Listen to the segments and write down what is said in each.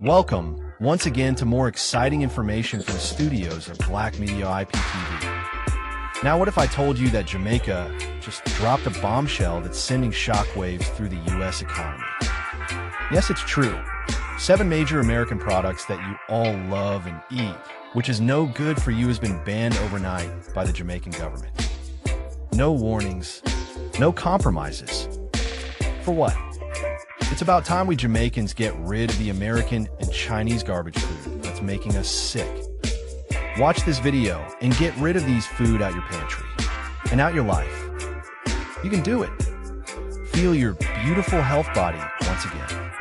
Welcome, once again, to more exciting information from the studios of Black Media IPTV. Now, what if I told you that Jamaica just dropped a bombshell that's sending shockwaves through the U.S. economy? Yes, it's true. 7 major American products that you all love and eat, which is no good for you, has been banned overnight by the Jamaican government. No warnings, no compromises. For what? It's about time we Jamaicans get rid of the American and Chinese garbage food that's making us sick. Watch this video and get rid of these food out your pantry and out your life. You can do it. Feel your beautiful health body once again.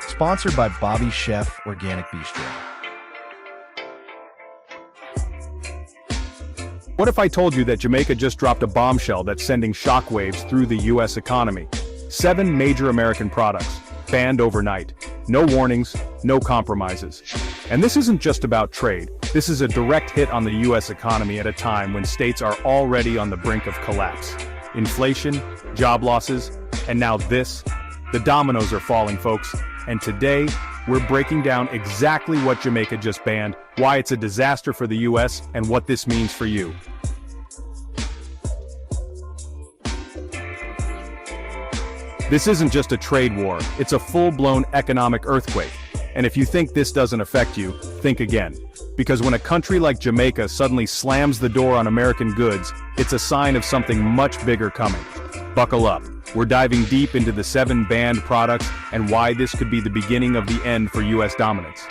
Sponsored by Bobby's Chef Organic Bistro. What if I told you that Jamaica just dropped a bombshell that's sending shockwaves through the U.S. economy? 7 major American products, banned overnight. No warnings, no compromises. And this isn't just about trade. This is a direct hit on the U.S. economy at a time when states are already on the brink of collapse. Inflation, job losses, and now this. The dominoes are falling, folks. And today, we're breaking down exactly what Jamaica just banned, why it's a disaster for the U.S., and what this means for you. This isn't just a trade war, it's a full-blown economic earthquake. And if you think this doesn't affect you, think again. Because when a country like Jamaica suddenly slams the door on American goods, it's a sign of something much bigger coming. Buckle up. We're diving deep into the 7 banned products and why this could be the beginning of the end for U.S. dominance.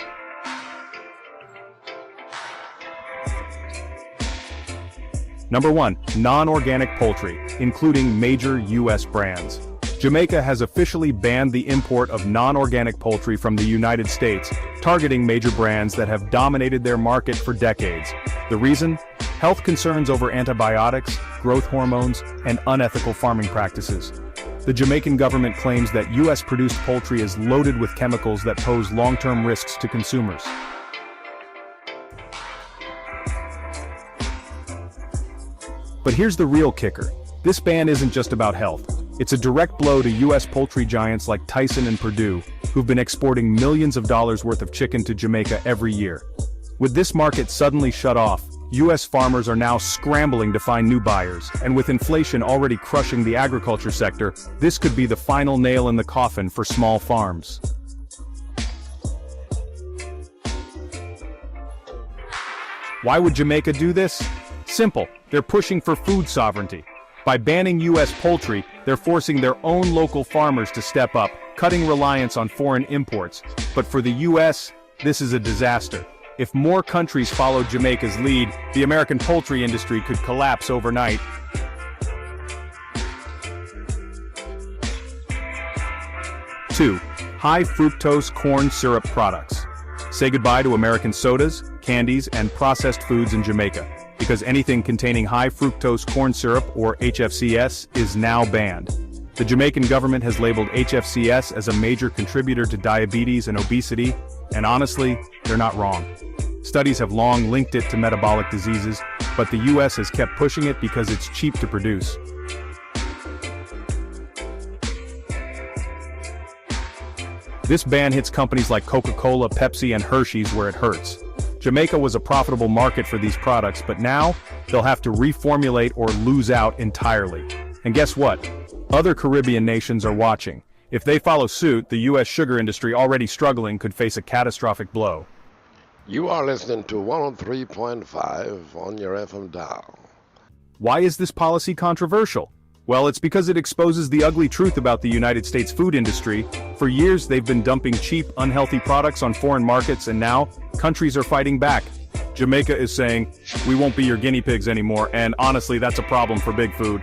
Number 1. Non-organic poultry, including major U.S. brands. Jamaica has officially banned the import of non-organic poultry from the United States, targeting major brands that have dominated their market for decades. The reason? Health concerns over antibiotics, growth hormones, and unethical farming practices. The Jamaican government claims that U.S.-produced poultry is loaded with chemicals that pose long-term risks to consumers. But here's the real kicker. This ban isn't just about health. It's a direct blow to U.S. poultry giants like Tyson and Perdue, who've been exporting millions of dollars worth of chicken to Jamaica every year. With this market suddenly shut off, U.S. farmers are now scrambling to find new buyers, and with inflation already crushing the agriculture sector, this could be the final nail in the coffin for small farms. Why would Jamaica do this? Simple, they're pushing for food sovereignty. By banning U.S. poultry, they're forcing their own local farmers to step up, cutting reliance on foreign imports. But for the U.S., this is a disaster. If more countries followed Jamaica's lead, the American poultry industry could collapse overnight. Two, high fructose corn syrup products. Say goodbye to American sodas, candies, and processed foods in Jamaica, because anything containing high fructose corn syrup, or HFCS, is now banned. The Jamaican government has labeled HFCS as a major contributor to diabetes and obesity, and honestly, they're not wrong. Studies have long linked it to metabolic diseases, but the US has kept pushing it because it's cheap to produce. This ban hits companies like Coca-Cola, Pepsi, and Hershey's where it hurts. Jamaica was a profitable market for these products, but now, they'll have to reformulate or lose out entirely. And guess what? Other Caribbean nations are watching. If they follow suit, the U.S. sugar industry, already struggling, could face a catastrophic blow. You are listening to 103.5 on your FM dial. Why is this policy controversial? Well, it's because it exposes the ugly truth about the United States food industry. For years, they've been dumping cheap, unhealthy products on foreign markets, and now, countries are fighting back. Jamaica is saying, we won't be your guinea pigs anymore, and honestly, that's a problem for big food.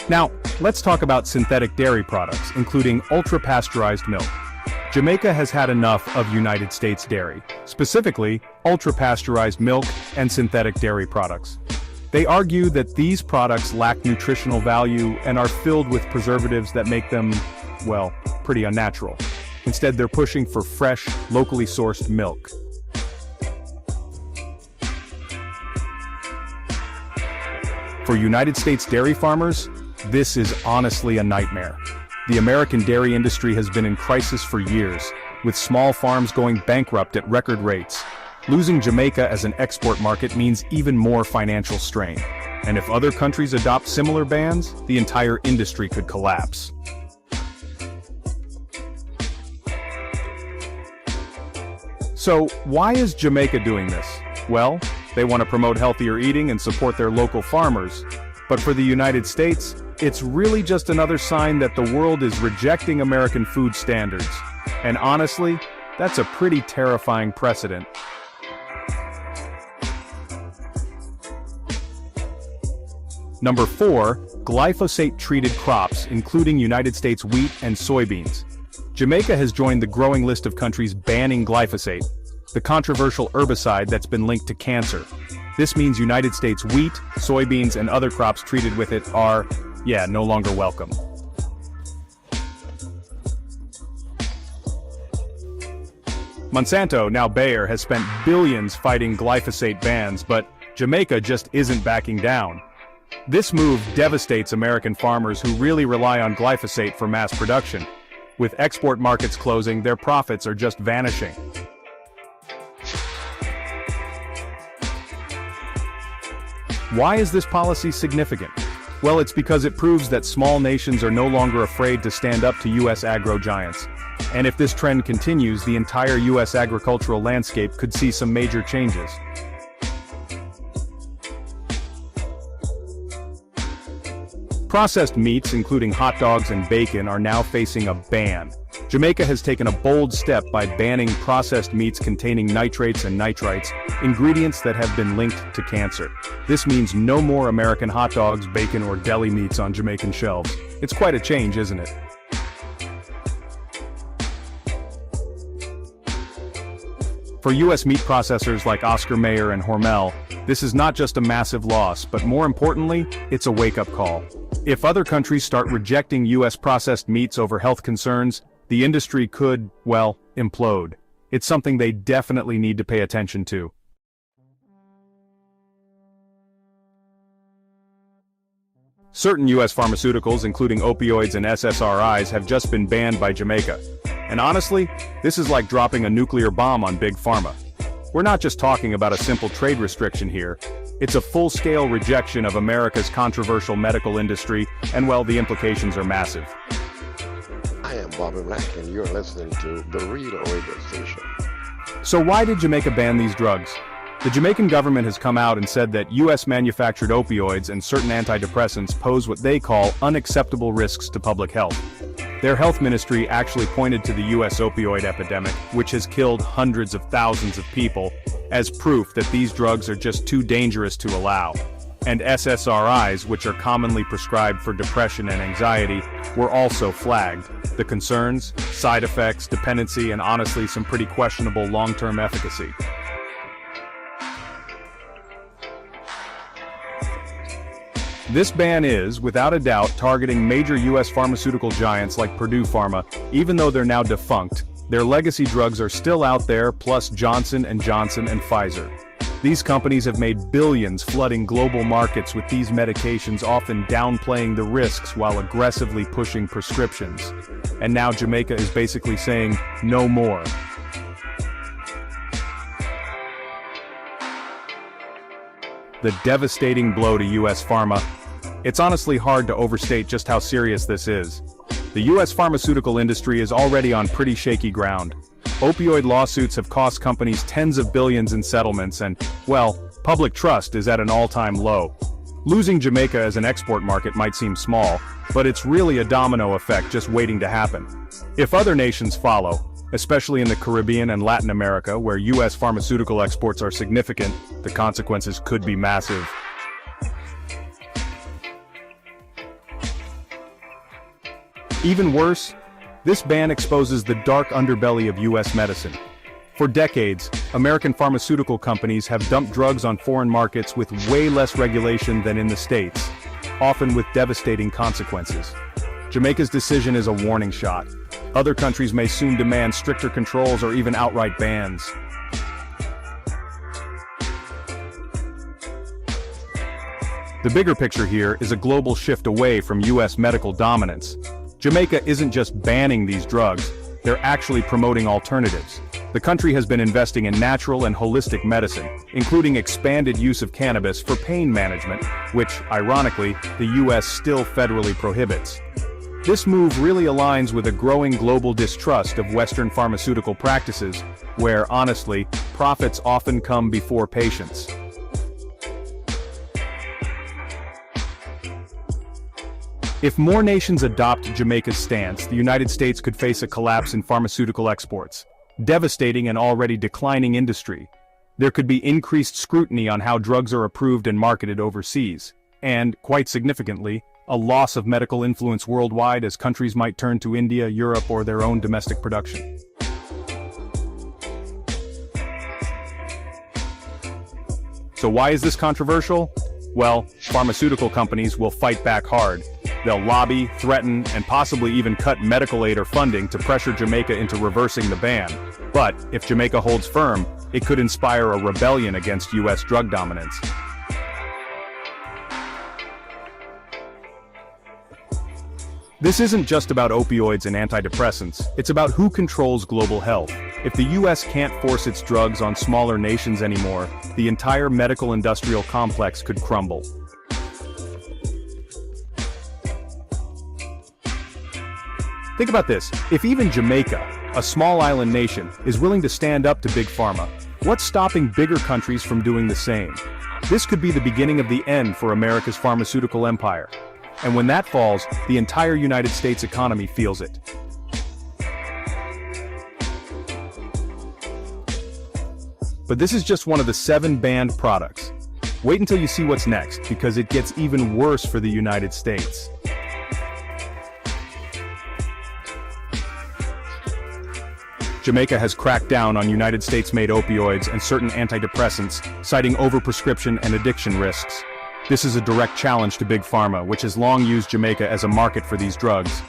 Now, let's talk about synthetic dairy products, including ultra-pasteurized milk. Jamaica has had enough of United States dairy, specifically ultra-pasteurized milk and synthetic dairy products. They argue that these products lack nutritional value and are filled with preservatives that make them, well, pretty unnatural. Instead, they're pushing for fresh, locally sourced milk. For United States dairy farmers, This is honestly a nightmare. The American dairy industry has been in crisis for years, with small farms going bankrupt at record rates. Losing Jamaica as an export market means even more financial strain. And if other countries adopt similar bans, the entire industry could collapse. So, why is Jamaica doing this? Well, they want to promote healthier eating and support their local farmers. But for the United States, it's really just another sign that the world is rejecting American food standards. And honestly, that's a pretty terrifying precedent. Number 4, glyphosate-treated crops, including United States wheat and soybeans. Jamaica has joined the growing list of countries banning glyphosate, the controversial herbicide that's been linked to cancer. This means United States wheat, soybeans, and other crops treated with it are, no longer welcome. Monsanto, now Bayer, has spent billions fighting glyphosate bans, but Jamaica just isn't backing down. This move devastates American farmers who really rely on glyphosate for mass production. With export markets closing, their profits are just vanishing. Why is this policy significant? Well, it's because it proves that small nations are no longer afraid to stand up to U.S. agro giants. And if this trend continues, the entire U.S. agricultural landscape could see some major changes. Processed meats, including hot dogs and bacon, are now facing a ban. Jamaica has taken a bold step by banning processed meats containing nitrates and nitrites, ingredients that have been linked to cancer. This means no more American hot dogs, bacon, or deli meats on Jamaican shelves. It's quite a change, isn't it? For U.S. meat processors like Oscar Mayer and Hormel, this is not just a massive loss, but more importantly, it's a wake-up call. If other countries start rejecting U.S. processed meats over health concerns, the industry could, implode. It's something they definitely need to pay attention to. Certain U.S. pharmaceuticals, including opioids and SSRIs, have just been banned by Jamaica. And honestly, this is like dropping a nuclear bomb on Big Pharma. We're not just talking about a simple trade restriction here. It's a full-scale rejection of America's controversial medical industry, and the implications are massive. I am Bobby Black, and you're listening to the Real Radio Station. So why did Jamaica ban these drugs? The Jamaican government has come out and said that U.S.-manufactured opioids and certain antidepressants pose what they call unacceptable risks to public health. Their health ministry actually pointed to the U.S. opioid epidemic, which has killed hundreds of thousands of people, as proof that these drugs are just too dangerous to allow. And SSRIs, which are commonly prescribed for depression and anxiety, were also flagged. The concerns, side effects, dependency, and honestly some pretty questionable long-term efficacy. This ban is, without a doubt, targeting major U.S. pharmaceutical giants like Purdue Pharma. Even though they're now defunct, their legacy drugs are still out there, plus Johnson & Johnson and Pfizer. These companies have made billions flooding global markets with these medications, often downplaying the risks while aggressively pushing prescriptions. And now Jamaica is basically saying, no more. The devastating blow to U.S. pharma. It's honestly hard to overstate just how serious this is. The U.S. pharmaceutical industry is already on pretty shaky ground. Opioid lawsuits have cost companies tens of billions in settlements and, public trust is at an all-time low. Losing Jamaica as an export market might seem small, but it's really a domino effect just waiting to happen. If other nations follow, especially in the Caribbean and Latin America, where U.S. pharmaceutical exports are significant, the consequences could be massive. Even worse, this ban exposes the dark underbelly of U.S. medicine. For decades, American pharmaceutical companies have dumped drugs on foreign markets with way less regulation than in the States, often with devastating consequences. Jamaica's decision is a warning shot. Other countries may soon demand stricter controls or even outright bans. The bigger picture here is a global shift away from US medical dominance. Jamaica isn't just banning these drugs, they're actually promoting alternatives. The country has been investing in natural and holistic medicine, including expanded use of cannabis for pain management, which, ironically, the US still federally prohibits. This move really aligns with a growing global distrust of Western pharmaceutical practices, where, honestly, profits often come before patients. If more nations adopt Jamaica's stance, the United States could face a collapse in pharmaceutical exports, devastating an already declining industry. There could be increased scrutiny on how drugs are approved and marketed overseas, and, quite significantly, a loss of medical influence worldwide as countries might turn to India, Europe, or their own domestic production. So why is this controversial? Well, pharmaceutical companies will fight back hard. They'll lobby, threaten, and possibly even cut medical aid or funding to pressure Jamaica into reversing the ban. But, if Jamaica holds firm, it could inspire a rebellion against US drug dominance. This isn't just about opioids and antidepressants, it's about who controls global health. If the US can't force its drugs on smaller nations anymore, the entire medical industrial complex could crumble. Think about this, if even Jamaica, a small island nation, is willing to stand up to Big Pharma, what's stopping bigger countries from doing the same? This could be the beginning of the end for America's pharmaceutical empire. And when that falls, the entire United States economy feels it. But this is just one of the 7 banned products. Wait until you see what's next, because it gets even worse for the United States. Jamaica has cracked down on United States-made opioids and certain antidepressants, citing overprescription and addiction risks. This is a direct challenge to Big Pharma, which has long used Jamaica as a market for these drugs.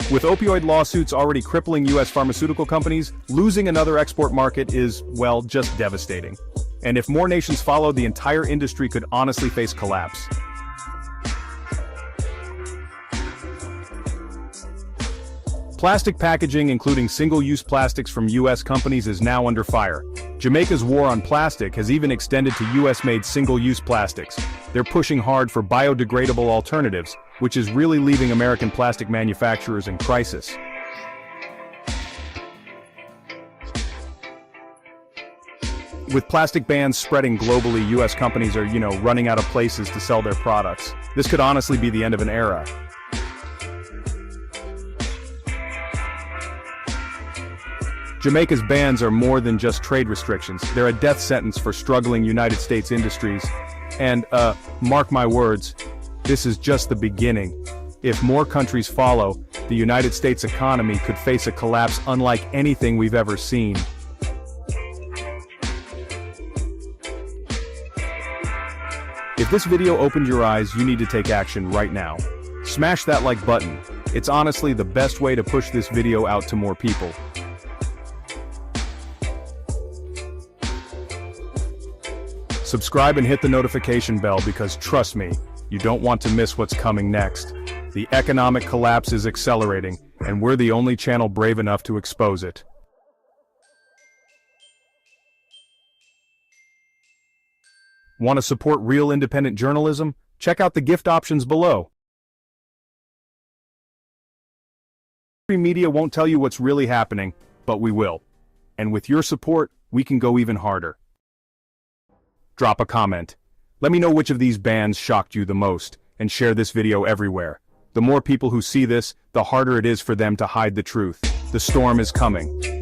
With opioid lawsuits already crippling US pharmaceutical companies, losing another export market is, well, just devastating. And if more nations follow, the entire industry could honestly face collapse. Plastic packaging, including single-use plastics from US companies, is now under fire. Jamaica's war on plastic has even extended to US-made single-use plastics. They're pushing hard for biodegradable alternatives, which is really leaving American plastic manufacturers in crisis. With plastic bans spreading globally, US companies are, running out of places to sell their products. This could honestly be the end of an era. Jamaica's bans are more than just trade restrictions. They're a death sentence for struggling United States industries. And, mark my words, this is just the beginning. If more countries follow, the United States economy could face a collapse unlike anything we've ever seen. If this video opened your eyes, you need to take action right now. Smash that like button. It's honestly the best way to push this video out to more people. Subscribe and hit the notification bell because trust me, you don't want to miss what's coming next. The economic collapse is accelerating, and we're the only channel brave enough to expose it. Want to support real independent journalism? Check out the gift options below. Media won't tell you what's really happening, but we will. And with your support, we can go even harder. Drop a comment. Let me know which of these bans shocked you the most, and share this video everywhere. The more people who see this, the harder it is for them to hide the truth. The storm is coming.